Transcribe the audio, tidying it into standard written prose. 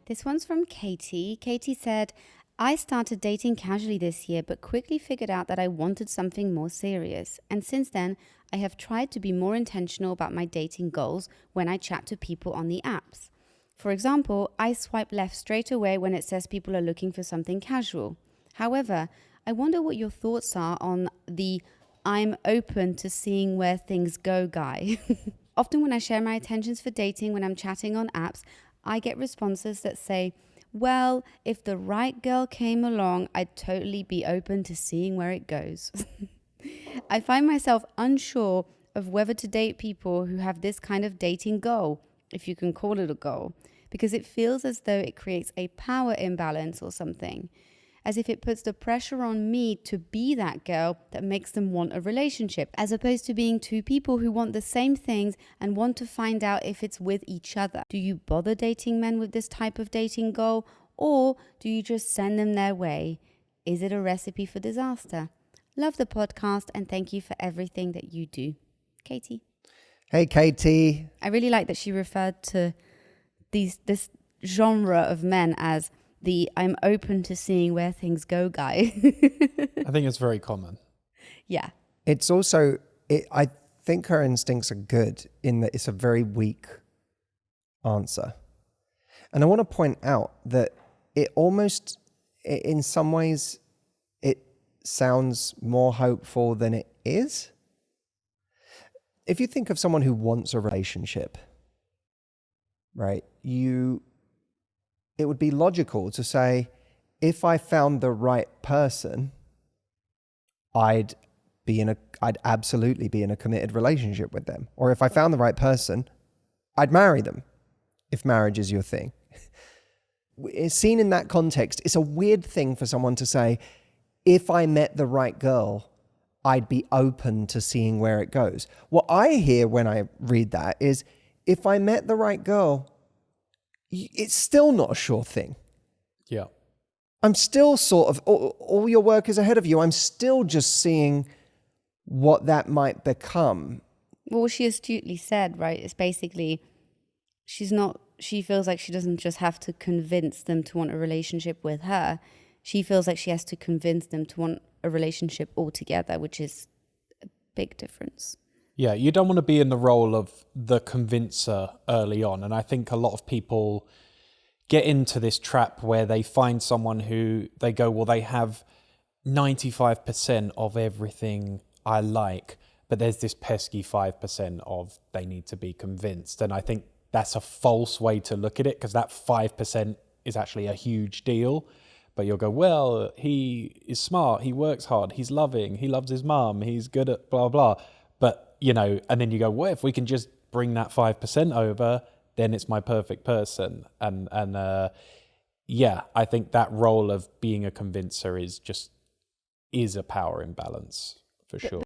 This one's from Katie. Katie said, I started dating casually this year, but quickly figured out that I wanted something more serious. And since then, I have tried to be more intentional about my dating goals when I chat to people on the apps. For example, I swipe left straight away when it says people are looking for something casual. However, I wonder what your thoughts are on the I'm open to seeing where things go guy. Often when I share my intentions for dating when I'm chatting on apps, I get responses that say, well, if the right girl came along, I'd totally be open to seeing where it goes. I find myself unsure of whether to date people who have this kind of dating goal, if you can call it a goal, because it feels as though it creates a power imbalance or something, as if it puts the pressure on me to be that girl that makes them want a relationship, as opposed to being two people who want the same things and want to find out if it's with each other. Do you bother dating men with this type of dating goal, or do you just send them their way? Is it a recipe for disaster? Love the podcast and thank you for everything that you do. Katie. Hey, Katie. I really like that she referred to this genre of men as the I'm open to seeing where things go guy. I think it's very common. Yeah. It's also, I think her instincts are good in that it's a very weak answer. And I want to point out that it almost, in some ways, it sounds more hopeful than it is. If you think of someone who wants a relationship, right, it would be logical to say, if I found the right person, I'd absolutely be in a committed relationship with them. Or if I found the right person, I'd marry them, if marriage is your thing. Seen in that context, it's a weird thing for someone to say, if I met the right girl, I'd be open to seeing where it goes. What I hear when I read that is, if I met the right girl, it's still not a sure thing. Yeah. I'm still sort of, all your work is ahead of you. I'm still just seeing what that might become. Well, she astutely said, right, it's basically, she feels like she doesn't just have to convince them to want a relationship with her. She feels like she has to convince them to want a relationship altogether, which is a big difference. Yeah, you don't want to be in the role of the convincer early on. And I think a lot of people get into this trap where they find someone who they go, well, they have 95% of everything I like, but there's this pesky 5% of they need to be convinced. And I think that's a false way to look at it, because that 5% is actually a huge deal. But you'll go, well, he is smart, he works hard, he's loving, he loves his mum, he's good at blah, blah. But and then you go, well, if we can just bring that 5% over, then it's my perfect person. And I think that role of being a convincer is a power imbalance for sure.